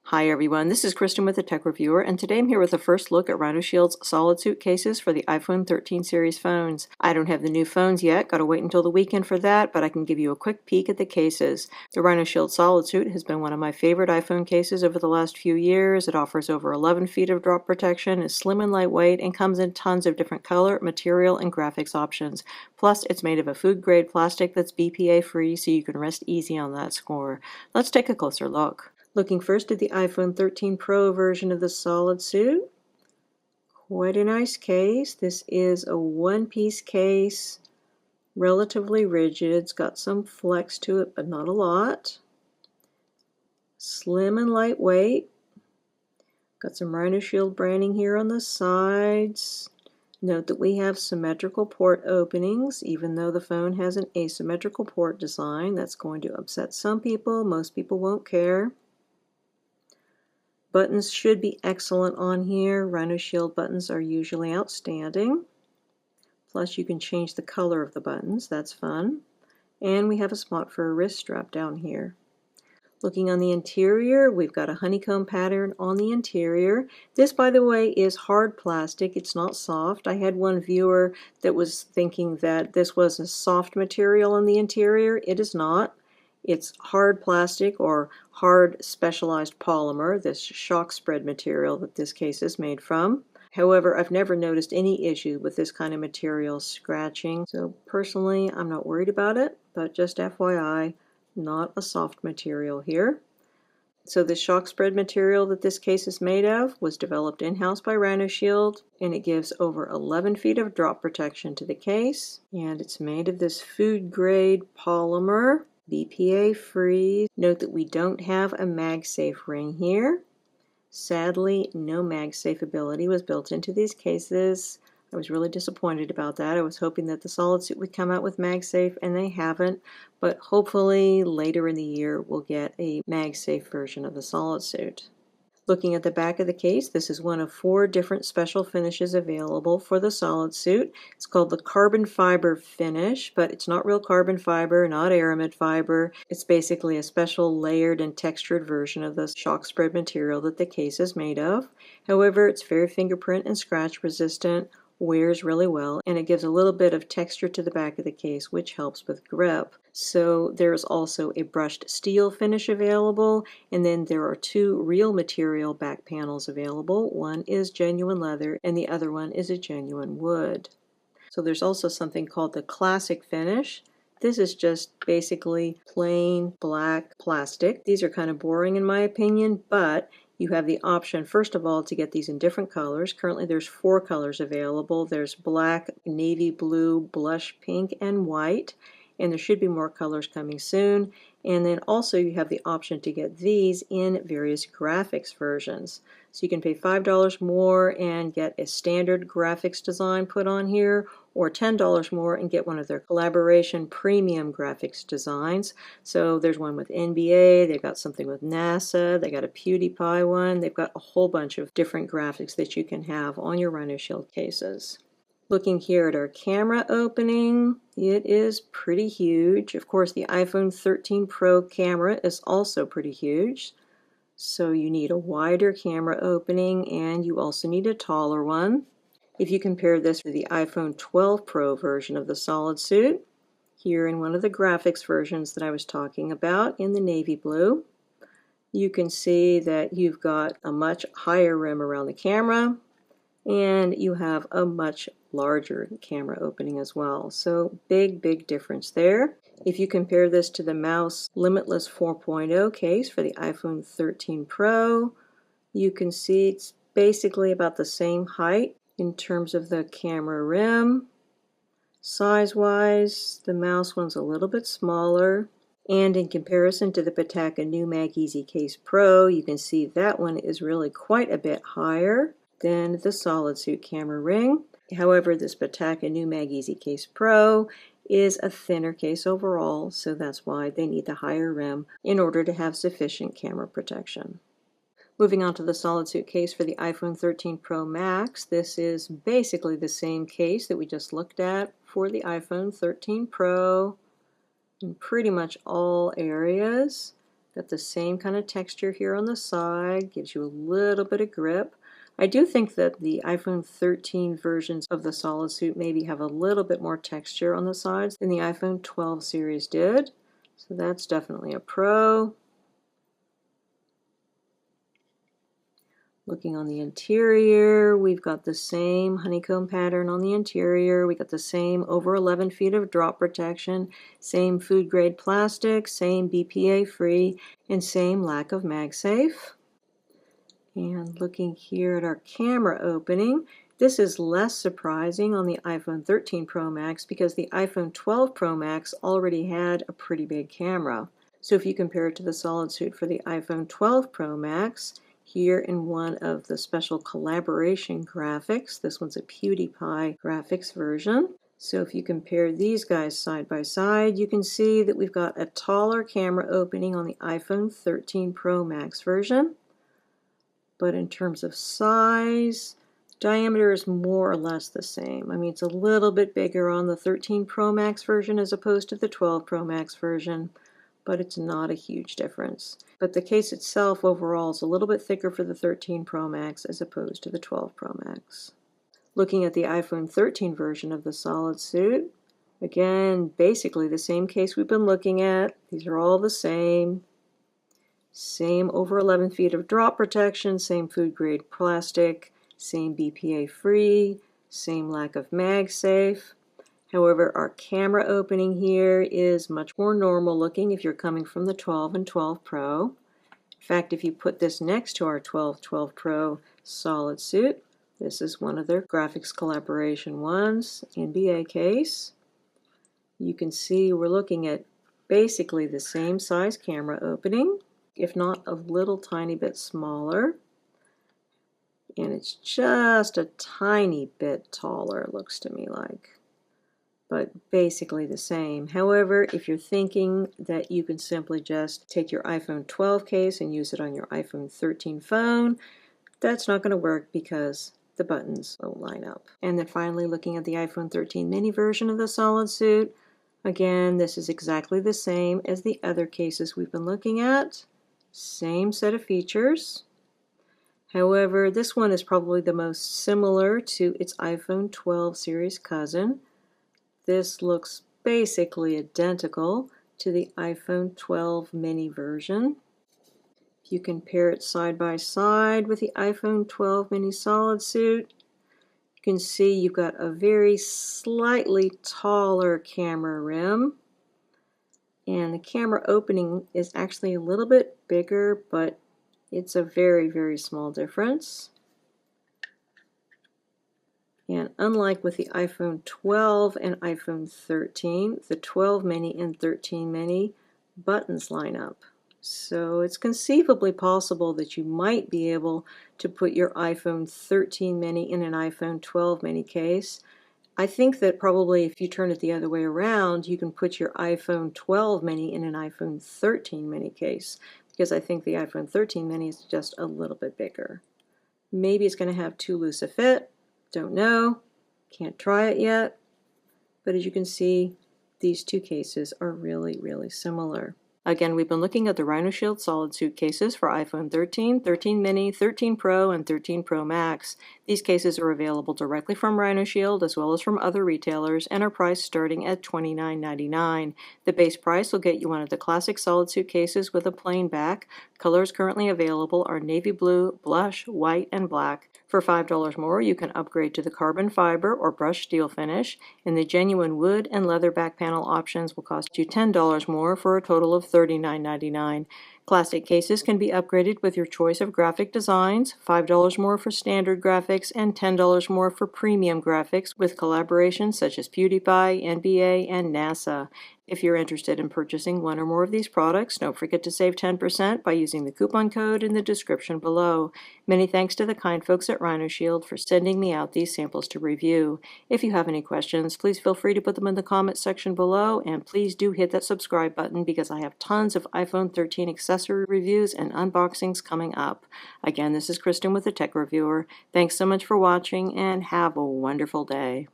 Hi everyone, this is Kristen with the Tech Reviewer, and today I'm here with a first look at RhinoShield's SolidSuit cases for the iPhone 13 series phones. I don't have the new phones yet, gotta wait until the weekend for that, but I can give you a quick peek at the cases. The RhinoShield SolidSuit has been one of my favorite iPhone cases over the last few years. It offers over 11 feet of drop protection, is slim and lightweight, and comes in tons of different color, material, and graphics options. Plus, it's made of a food-grade plastic that's BPA-free, so you can rest easy on that score. Let's take a closer look. Looking first at the iPhone 13 Pro version of the SolidSuit. Quite a nice case. This is a one-piece case, relatively rigid. It's got some flex to it, but not a lot. Slim and lightweight. Got some RhinoShield branding here on the sides. Note that we have symmetrical port openings, even though the phone has an asymmetrical port design. That's going to upset some people. Most people won't care. Buttons should be excellent on here. RhinoShield buttons are usually outstanding. Plus you can change the color of the buttons, that's fun. And we have a spot for a wrist strap down here. Looking on the interior, we've got a honeycomb pattern on the interior. This, by the way, is hard plastic. It's not soft. I had one viewer that was thinking that this was a soft material on the interior. It is not. It's hard plastic or hard specialized polymer, this shock spread material that this case is made from. However, I've never noticed any issue with this kind of material scratching, so personally I'm not worried about it, but just FYI, not a soft material here. So the shock spread material that this case is made of was developed in-house by RhinoShield, and it gives over 11 feet of drop protection to the case, and it's made of this food grade polymer. BPA free. Note that we don't have a MagSafe ring here. Sadly, no MagSafe ability was built into these cases. I was really disappointed about that. I was hoping that the SolidSuit would come out with MagSafe, and they haven't, but hopefully later in the year we'll get a MagSafe version of the SolidSuit. Looking at the back of the case, this is one of 4 different special finishes available for the SolidSuit. It's called the carbon fiber finish, but it's not real carbon fiber, not aramid fiber. It's basically a special layered and textured version of the shock spread material that the case is made of. However, it's very fingerprint and scratch resistant, wears really well, and it gives a little bit of texture to the back of the case, which helps with grip. So there's also a brushed steel finish available, and then there are 2 real material back panels available. One is genuine leather and the other one is a genuine wood. So there's also something called the classic finish. This is just basically plain black plastic. These are kind of boring in my opinion, but you have the option, first of all, to get these in different colors. Currently there's 4 colors available. There's black, navy blue, blush pink, and white. And there should be more colors coming soon. And then also you have the option to get these in various graphics versions. So you can pay $5 more and get a standard graphics design put on here, or $10 more and get one of their collaboration premium graphics designs. So there's one with NBA, they've got something with NASA, they got a PewDiePie one, they've got a whole bunch of different graphics that you can have on your RhinoShield cases. Looking here at our camera opening, it is pretty huge. Of course, the iPhone 13 Pro camera is also pretty huge. So you need a wider camera opening and you also need a taller one. If you compare this to the iPhone 12 Pro version of the SolidSuit, here in one of the graphics versions that I was talking about in the navy blue, you can see that you've got a much higher rim around the camera and you have a much larger camera opening as well. So big difference there. If you compare this to the Mouse Limitless 4.0 case for the iPhone 13 Pro, you can see it's basically about the same height in terms of the camera rim. Size-wise, the Mouse one's a little bit smaller. And in comparison to the Pataka New Mag Easy Case Pro, you can see that one is really quite a bit higher than the SolidSuit camera ring. However, this Pataka New Mag Easy Case Pro is a thinner case overall, so that's why they need the higher rim in order to have sufficient camera protection. Moving on to the SolidSuit case for the iPhone 13 Pro Max, this is basically the same case that we just looked at for the iPhone 13 Pro in pretty much all areas. Got the same kind of texture here on the side, gives you a little bit of grip. I do think that the iPhone 13 versions of the SolidSuit maybe have a little bit more texture on the sides than the iPhone 12 series did. So that's definitely a pro. Looking on the interior, we've got the same honeycomb pattern on the interior. We got the same over 11 feet of drop protection, same food grade plastic, same BPA free, and same lack of MagSafe. And looking here at our camera opening, this is less surprising on the iPhone 13 Pro Max because the iPhone 12 Pro Max already had a pretty big camera. So if you compare it to the SolidSuit for the iPhone 12 Pro Max, here in one of the special collaboration graphics, this one's a PewDiePie graphics version. So if you compare these guys side by side, you can see that we've got a taller camera opening on the iPhone 13 Pro Max version. But in terms of size, diameter is more or less the same. I mean, it's a little bit bigger on the 13 Pro Max version as opposed to the 12 Pro Max version, but it's not a huge difference. But the case itself overall is a little bit thicker for the 13 Pro Max as opposed to the 12 Pro Max. Looking at the iPhone 13 version of the SolidSuit, again, basically the same case we've been looking at. These are all the same. Same over 11 feet of drop protection, same food grade plastic, same BPA free, same lack of MagSafe. However, our camera opening here is much more normal looking if you're coming from the 12 and 12 Pro. In fact, if you put this next to our 12 Pro SolidSuit, this is one of their graphics collaboration ones, NBA case. You can see we're looking at basically the same size camera opening, if not a little tiny bit smaller. And it's just a tiny bit taller, it looks to me like. But basically the same. However, if you're thinking that you can simply just take your iPhone 12 case and use it on your iPhone 13 phone, that's not going to work because the buttons don't line up. And then finally, looking at the iPhone 13 mini version of the SolidSuit, again, this is exactly the same as the other cases we've been looking at. Same set of features. However, this one is probably the most similar to its iPhone 12 series cousin. This looks basically identical to the iPhone 12 mini version. If you compare it side by side with the iPhone 12 mini SolidSuit, you can see you've got a very slightly taller camera rim. And the camera opening is actually a little bit bigger, but it's a very, very small difference. And unlike with the iPhone 12 and iPhone 13, the 12 mini and 13 mini buttons line up. So it's conceivably possible that you might be able to put your iPhone 13 mini in an iPhone 12 mini case. I think that probably if you turn it the other way around, you can put your iPhone 12 mini in an iPhone 13 mini case, because I think the iPhone 13 mini is just a little bit bigger. Maybe it's going to have too loose a fit. Don't know. Can't try it yet. But as you can see, these two cases are really, really similar. Again, we've been looking at the RhinoShield SolidSuit cases for iPhone 13, 13 mini, 13 Pro, and 13 Pro Max. These cases are available directly from RhinoShield as well as from other retailers and are priced starting at $29.99. The base price will get you one of the classic SolidSuit cases with a plain back. Colors currently available are navy blue, blush, white, and black. For $5 more, you can upgrade to the carbon fiber or brushed steel finish, and the genuine wood and leather back panel options will cost you $10 more for a total of $39.99. Classic cases can be upgraded with your choice of graphic designs, $5 more for standard graphics, and $10 more for premium graphics with collaborations such as PewDiePie, NBA, and NASA. If you're interested in purchasing one or more of these products, don't forget to save 10% by using the coupon code in the description below. Many thanks to the kind folks at RhinoShield for sending me out these samples to review. If you have any questions, please feel free to put them in the comments section below, and please do hit that subscribe button because I have tons of iPhone 13 accessory reviews and unboxings coming up. Again, this is Kristen with the Tech Reviewer. Thanks so much for watching, and have a wonderful day.